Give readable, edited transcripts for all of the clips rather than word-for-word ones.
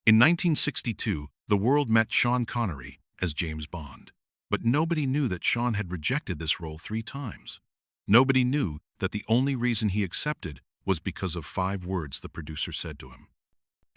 In 1962, the world met Sean Connery as James Bond. But nobody knew that Sean had rejected this role 3 times. Nobody knew that the only reason he accepted was because of 5 words the producer said to him.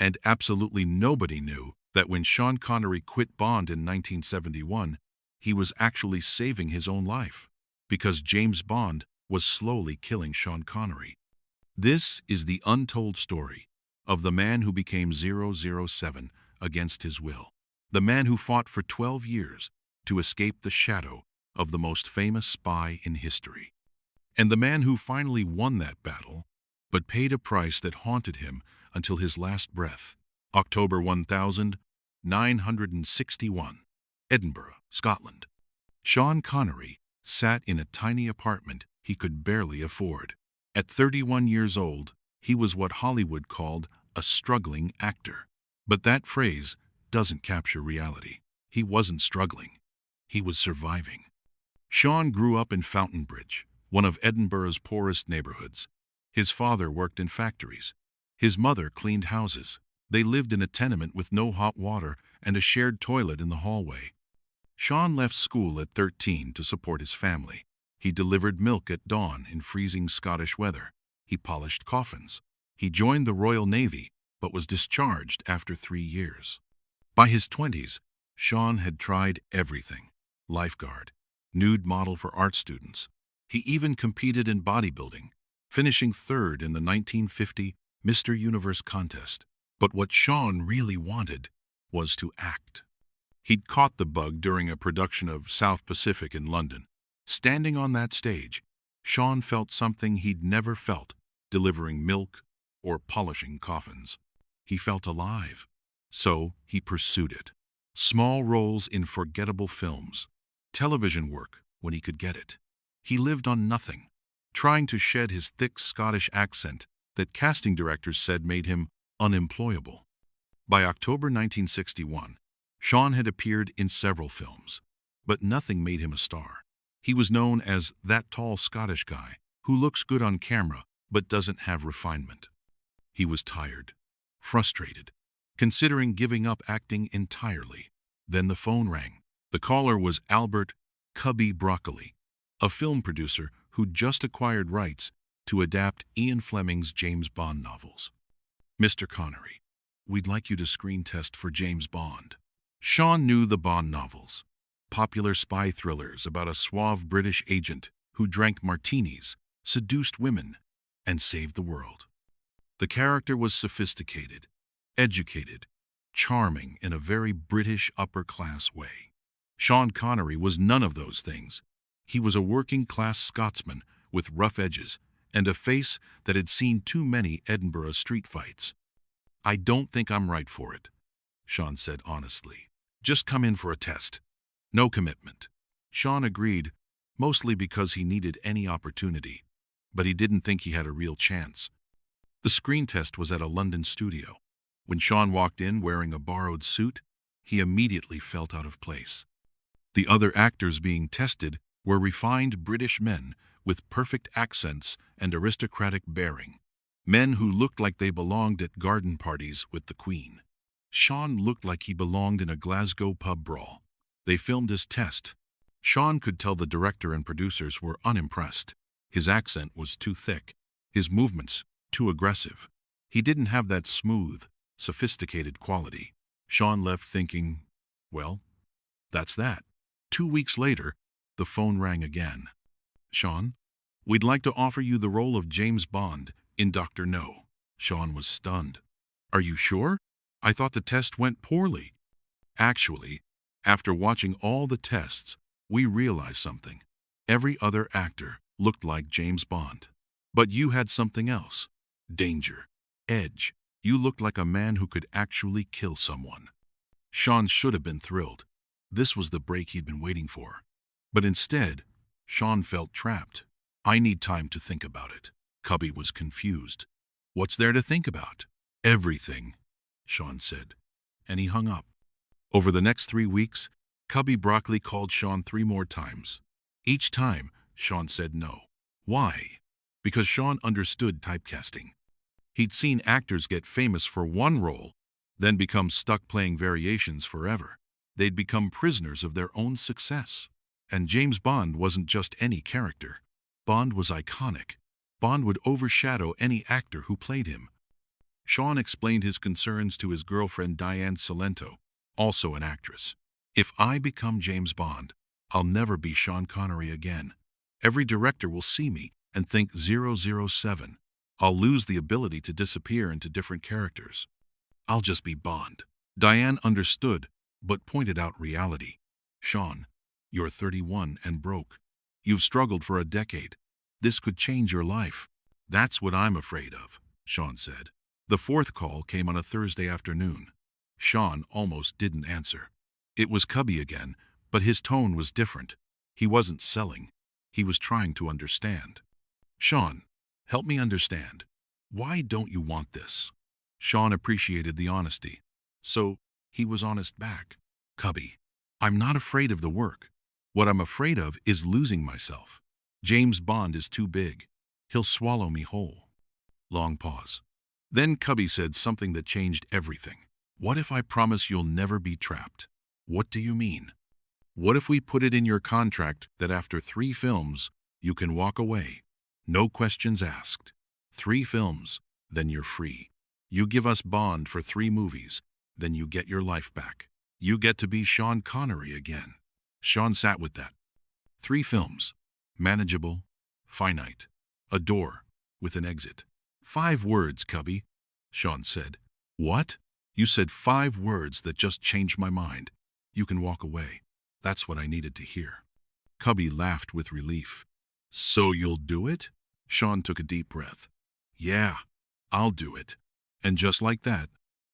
And absolutely nobody knew that when Sean Connery quit Bond in 1971, he was actually saving his own life, because James Bond was slowly killing Sean Connery. This is the untold story of the man who became 007 against his will, the man who fought for 12 years to escape the shadow of the most famous spy in history, and the man who finally won that battle, but paid a price that haunted him until his last breath. October 1961, Edinburgh, Scotland. Sean Connery sat in a tiny apartment he could barely afford. At 31 years old, he was what Hollywood called a struggling actor. But that phrase doesn't capture reality. He wasn't struggling. He was surviving. Sean grew up in Fountainbridge, one of Edinburgh's poorest neighborhoods. His father worked in factories. His mother cleaned houses. They lived in a tenement with no hot water and a shared toilet in the hallway. Sean left school at 13 to support his family. He delivered milk at dawn in freezing Scottish weather. He polished coffins. He joined the Royal Navy, but was discharged after 3 years. By his 20s, Sean had tried everything: lifeguard, nude model for art students. He even competed in bodybuilding, finishing 3rd in the 1950 Mr. Universe contest. But what Sean really wanted was to act. He'd caught the bug during a production of South Pacific in London. Standing on that stage, Sean felt something he'd never felt, delivering milk or polishing coffins. He felt alive. So he pursued it. Small roles in forgettable films, television work when he could get it. He lived on nothing, trying to shed his thick Scottish accent that casting directors said made him unemployable. By October 1961, Sean had appeared in several films, but nothing made him a star. He was known as that tall Scottish guy who looks good on camera but doesn't have refinement. He was tired, frustrated, considering giving up acting entirely. Then the phone rang. The caller was Albert "Cubby" Broccoli, a film producer who'd just acquired rights to adapt Ian Fleming's James Bond novels. "Mr. Connery, we'd like you to screen test for James Bond." Sean knew the Bond novels, popular spy thrillers about a suave British agent who drank martinis, seduced women, and saved the world. The character was sophisticated, educated, charming in a very British upper-class way. Sean Connery was none of those things. He was a working-class Scotsman with rough edges and a face that had seen too many Edinburgh street fights. "I don't think I'm right for it," Sean said honestly. "Just come in for a test. No commitment." Sean agreed, mostly because he needed any opportunity, but he didn't think he had a real chance. The screen test was at a London studio. When Sean walked in wearing a borrowed suit, he immediately felt out of place. The other actors being tested were refined British men with perfect accents and aristocratic bearing, men who looked like they belonged at garden parties with the Queen. Sean looked like he belonged in a Glasgow pub brawl. They filmed his test. Sean could tell the director and producers were unimpressed. His accent was too thick, his movements too aggressive. He didn't have that smooth, sophisticated quality. Sean left thinking, well, that's that. 2 weeks later, the phone rang again. "Sean, we'd like to offer you the role of James Bond in Dr. No." Sean was stunned. "Are you sure? I thought the test went poorly." "Actually, after watching all the tests, we realized something. Every other actor looked like James Bond. But you had something else. Danger. Edge. You looked like a man who could actually kill someone." Sean should have been thrilled. This was the break he'd been waiting for. But instead, Sean felt trapped. "I need time to think about it." Cubby was confused. "What's there to think about?" "Everything," Sean said, and he hung up. Over the next 3 weeks, Cubby Broccoli called Sean 3 more times. Each time, Sean said no. Why? Because Sean understood typecasting. He'd seen actors get famous for one role, then become stuck playing variations forever. They'd become prisoners of their own success. And James Bond wasn't just any character. Bond was iconic. Bond would overshadow any actor who played him. Sean explained his concerns to his girlfriend Diane Salento, also an actress. If I become James Bond, I'll never be Sean Connery again. Every director will see me and think 007. I'll lose the ability to disappear into different characters. I'll just be Bond. Diane understood, but pointed out reality. Sean, you're 31 and broke. You've struggled for a decade. This could change your life. That's what I'm afraid of, Sean said. The fourth call came on a Thursday afternoon. Sean almost didn't answer. It was Cubby again, but his tone was different. He wasn't selling. He was trying to understand. Sean, help me understand. Why don't you want this? Sean appreciated the honesty, so he was honest back. Cubby, I'm not afraid of the work. What I'm afraid of is losing myself. James Bond is too big. He'll swallow me whole. Long pause. Then Cubby said something that changed everything. What if I promise you'll never be trapped? What do you mean? What if we put it in your contract that after 3 films, you can walk away? No questions asked. 3 films, then you're free. You give us Bond for 3 movies, then you get your life back. You get to be Sean Connery again. Sean sat with that. 3 films. Manageable, finite. A door, with an exit. 5 words, Cubby, Sean said. What? You said 5 words that just changed my mind. You can walk away. That's what I needed to hear. Cubby laughed with relief. So you'll do it? Sean took a deep breath. Yeah, I'll do it. And just like that,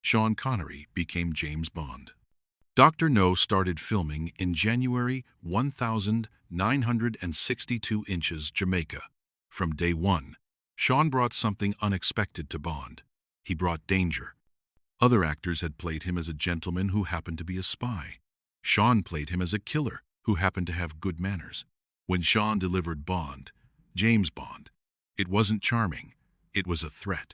Sean Connery became James Bond. Dr. No started filming in January 1962 inches, Jamaica. From day one, Sean brought something unexpected to Bond. He brought danger. Other actors had played him as a gentleman who happened to be a spy. Sean played him as a killer who happened to have good manners. When Sean delivered Bond, James Bond, it wasn't charming, it was a threat.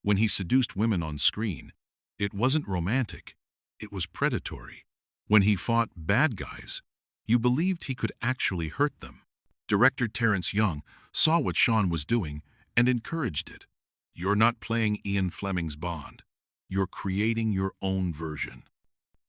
When he seduced women on screen, it wasn't romantic, it was predatory. When he fought bad guys, you believed he could actually hurt them. Director Terrence Young saw what Sean was doing and encouraged it. You're not playing Ian Fleming's Bond. You're creating your own version.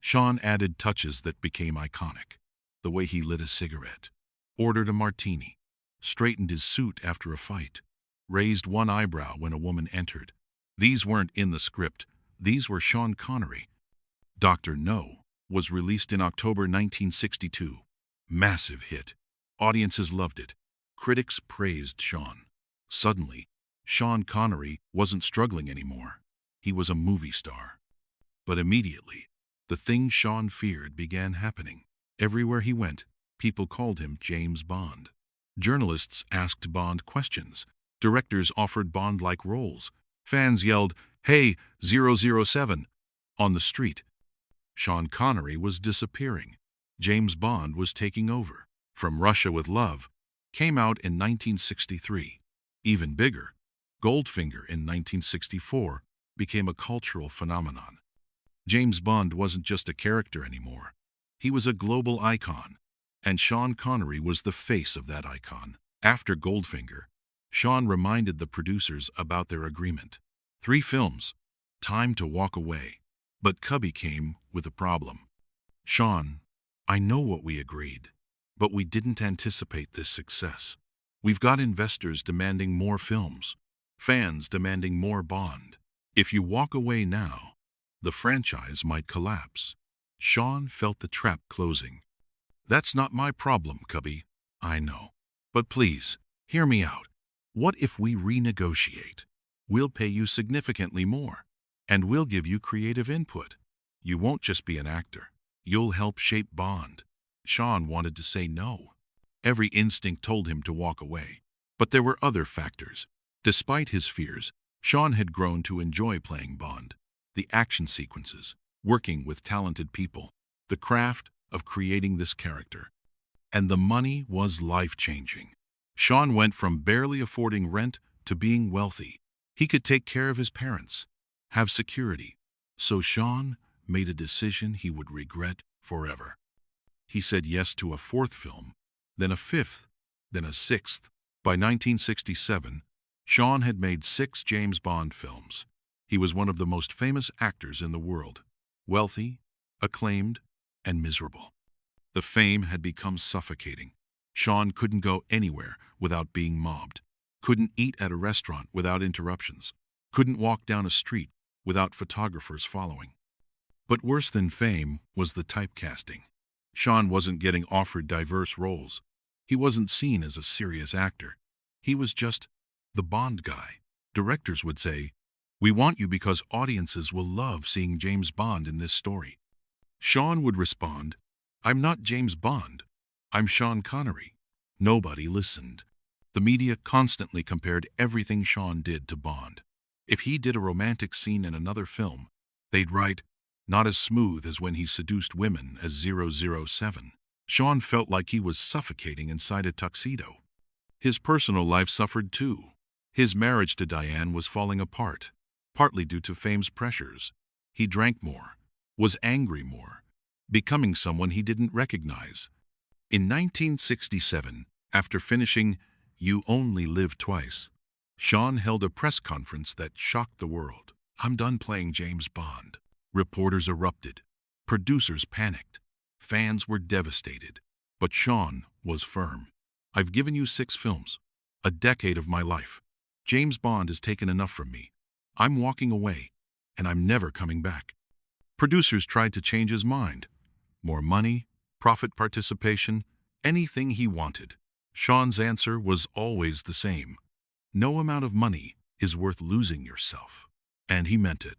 Sean added touches that became iconic. The way he lit a cigarette, ordered a martini, straightened his suit after a fight, raised one eyebrow when a woman entered. These weren't in the script. These were Sean Connery. Dr. No was released in October 1962. Massive hit. Audiences loved it. Critics praised Sean. Suddenly, Sean Connery wasn't struggling anymore. He was a movie star. But immediately, the thing Sean feared began happening. Everywhere he went, people called him James Bond. Journalists asked Bond questions. Directors offered Bond-like roles. Fans yelled, "Hey, 007!" on the street. Sean Connery was disappearing. James Bond was taking over. From Russia with Love came out in 1963. Even bigger, Goldfinger in 1964 became a cultural phenomenon. James Bond wasn't just a character anymore. He was a global icon, and Sean Connery was the face of that icon. After Goldfinger, Sean reminded the producers about their agreement. 3 films, time to walk away. But Cubby came with a problem. Sean, I know what we agreed, but we didn't anticipate this success. We've got investors demanding more films, fans demanding more Bond. If you walk away now, the franchise might collapse. Sean felt the trap closing. That's not my problem, Cubby. I know. But please, hear me out. What if we renegotiate? We'll pay you significantly more, and we'll give you creative input. You won't just be an actor. You'll help shape Bond. Sean wanted to say no. Every instinct told him to walk away. But there were other factors. Despite his fears, Sean had grown to enjoy playing Bond. The action sequences, working with talented people, the craft of creating this character. And the money was life-changing. Sean went from barely affording rent to being wealthy. He could take care of his parents, have security, So Sean made a decision he would regret forever. He said yes to a fourth film, then a fifth, then a sixth. By 1967, Sean had made 6 James Bond films. He was one of the most famous actors in the world, wealthy, acclaimed, and miserable. The fame had become suffocating. Sean couldn't go anywhere without being mobbed, couldn't eat at a restaurant without interruptions, couldn't walk down a street without photographers following. But worse than fame was the typecasting. Sean wasn't getting offered diverse roles. He wasn't seen as a serious actor. He was just the Bond guy. Directors would say, "We want you because audiences will love seeing James Bond in this story." Sean would respond, "I'm not James Bond. I'm Sean Connery." Nobody listened. The media constantly compared everything Sean did to Bond. If he did a romantic scene in another film, they'd write, "Not as smooth as when he seduced women as 007. Sean felt like he was suffocating inside a tuxedo. His personal life suffered too. His marriage to Diane was falling apart, partly due to fame's pressures. He drank more, was angry more, becoming someone he didn't recognize. In 1967, after finishing You Only Live Twice, Sean held a press conference that shocked the world. "I'm done playing James Bond." Reporters erupted. Producers panicked. Fans were devastated. But Sean was firm. "I've given you 6 films, a decade of my life. James Bond has taken enough from me. I'm walking away, and I'm never coming back." Producers tried to change his mind. More money, profit participation, anything he wanted. Sean's answer was always the same. No amount of money is worth losing yourself. And he meant it.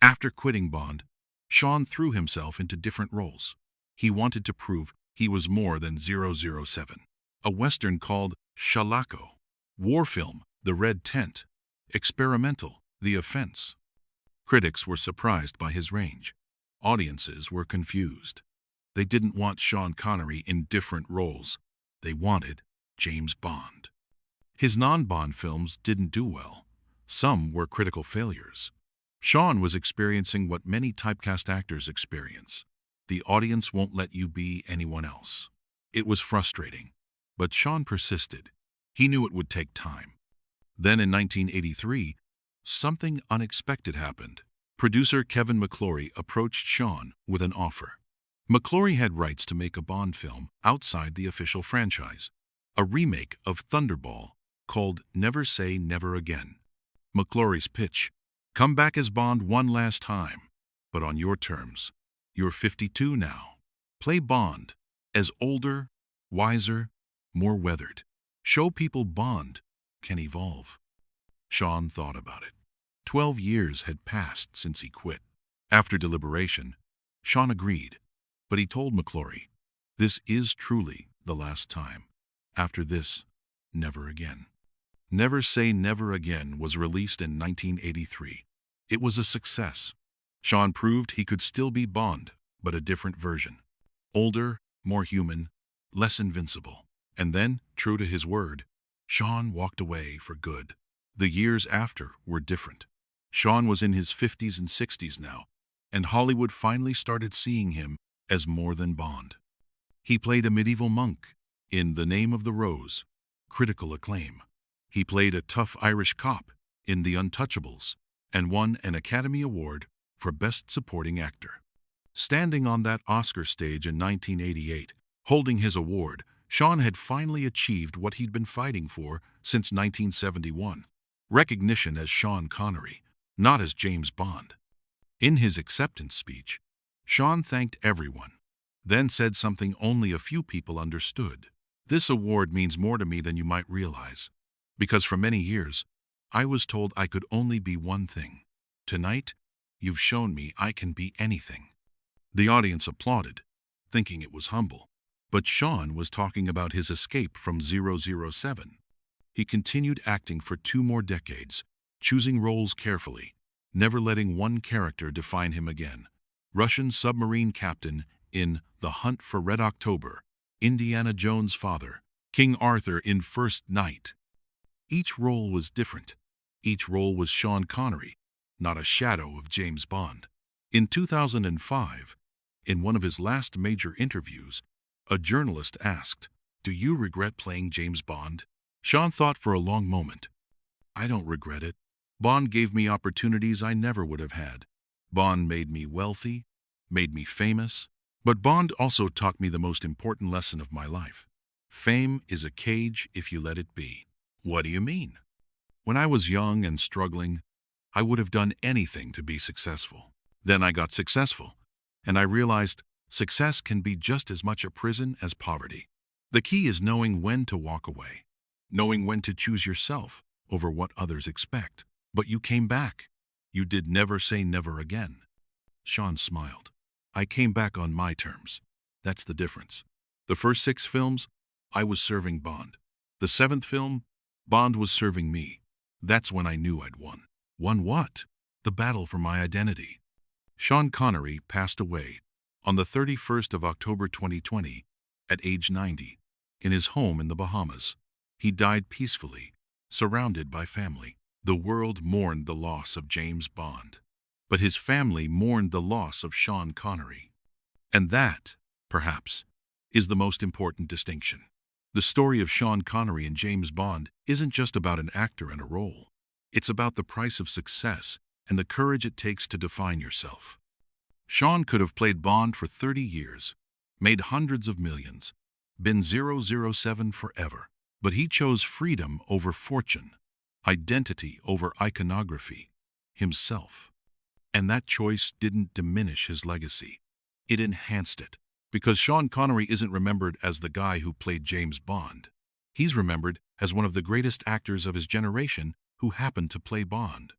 After quitting Bond, Sean threw himself into different roles. He wanted to prove he was more than 007. A Western called Shalako, war film, The Red Tent, experimental, The Offense. Critics were surprised by his range. Audiences were confused. They didn't want Sean Connery in different roles. They wanted James Bond. His non-Bond films didn't do well. Some were critical failures. Sean was experiencing what many typecast actors experience. The audience won't let you be anyone else. It was frustrating, but Sean persisted. He knew it would take time. Then in 1983, something unexpected happened. Producer Kevin McClory approached Sean with an offer. McClory had rights to make a Bond film outside the official franchise, a remake of Thunderball called Never Say Never Again. McClory's pitch: "Come back as Bond one last time, but on your terms. You're 52 now. Play Bond as older, wiser, more weathered. Show people Bond can evolve." Sean thought about it. 12 years had passed since he quit. After deliberation, Sean agreed, but he told McClory, "This is truly the last time. After this, never again." Never Say Never Again was released in 1983. It was a success. Sean proved he could still be Bond, but a different version. Older, more human, less invincible. And then, true to his word, Sean walked away for good. The years after were different. Sean was in his 50s and 60s now, and Hollywood finally started seeing him as more than Bond. He played a medieval monk in The Name of the Rose, critical acclaim. He played a tough Irish cop in The Untouchables and won an Academy Award for Best Supporting Actor. Standing on that Oscar stage in 1988, holding his award, Sean had finally achieved what he'd been fighting for since 1971. Recognition as Sean Connery, not as James Bond. In his acceptance speech, Sean thanked everyone, then said something only a few people understood. "This award means more to me than you might realize, because for many years, I was told I could only be one thing. Tonight, you've shown me I can be anything." The audience applauded, thinking it was humble. But Sean was talking about his escape from 007. He continued acting for 2 more decades, choosing roles carefully, never letting one character define him again. Russian submarine captain in The Hunt for Red October, Indiana Jones' father, King Arthur in First Knight. Each role was different. Each role was Sean Connery, not a shadow of James Bond. In 2005, in one of his last major interviews, a journalist asked, "Do you regret playing James Bond?" Sean thought for a long moment. "I don't regret it. Bond gave me opportunities I never would have had. Bond made me wealthy, made me famous, but Bond also taught me the most important lesson of my life. Fame is a cage if you let it be." "What do you mean?" "When I was young and struggling, I would have done anything to be successful. Then I got successful, and I realized success can be just as much a prison as poverty. The key is knowing when to walk away, knowing when to choose yourself over what others expect. But you came back. You did never say never again." Sean smiled. "I came back on my terms. That's the difference. The first 6 films, I was serving Bond. The 7th film, Bond was serving me. That's when I knew I'd won." "Won what?" "The battle for my identity." Sean Connery passed away on the 31st of October 2020 at age 90 in his home in the Bahamas. He died peacefully, surrounded by family. The world mourned the loss of James Bond, but his family mourned the loss of Sean Connery. And that, perhaps, is the most important distinction. The story of Sean Connery and James Bond isn't just about an actor and a role. It's about the price of success and the courage it takes to define yourself. Sean could have played Bond for 30 years, made hundreds of millions, been 007 forever, but he chose freedom over fortune, identity over iconography, himself. And that choice didn't diminish his legacy. It enhanced it, because Sean Connery isn't remembered as the guy who played James Bond. He's remembered as one of the greatest actors of his generation who happened to play Bond.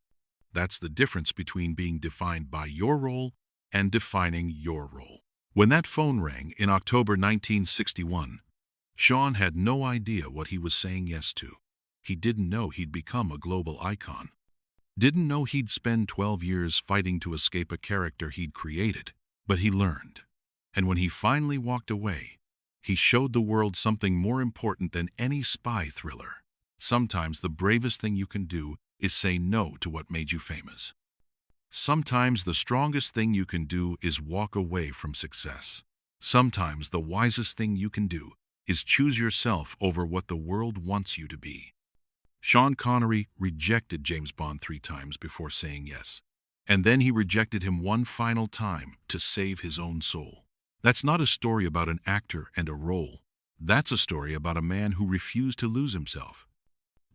That's the difference between being defined by your role and defining your role. When that phone rang in October 1961, Sean had no idea what he was saying yes to. He didn't know he'd become a global icon. Didn't know he'd spend 12 years fighting to escape a character he'd created. But he learned. And when he finally walked away, he showed the world something more important than any spy thriller. Sometimes the bravest thing you can do is say no to what made you famous. Sometimes the strongest thing you can do is walk away from success. Sometimes the wisest thing you can do is choose yourself over what the world wants you to be. Sean Connery rejected James Bond 3 times before saying yes. And then he rejected him one final time to save his own soul. That's not a story about an actor and a role. That's a story about a man who refused to lose himself.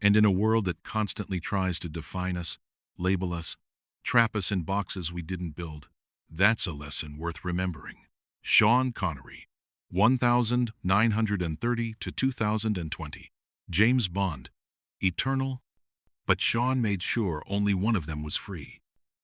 And in a world that constantly tries to define us, label us, trap us in boxes we didn't build, that's a lesson worth remembering. Sean Connery, 1930 to 2020. James Bond, eternal, but Sean made sure only one of them was free.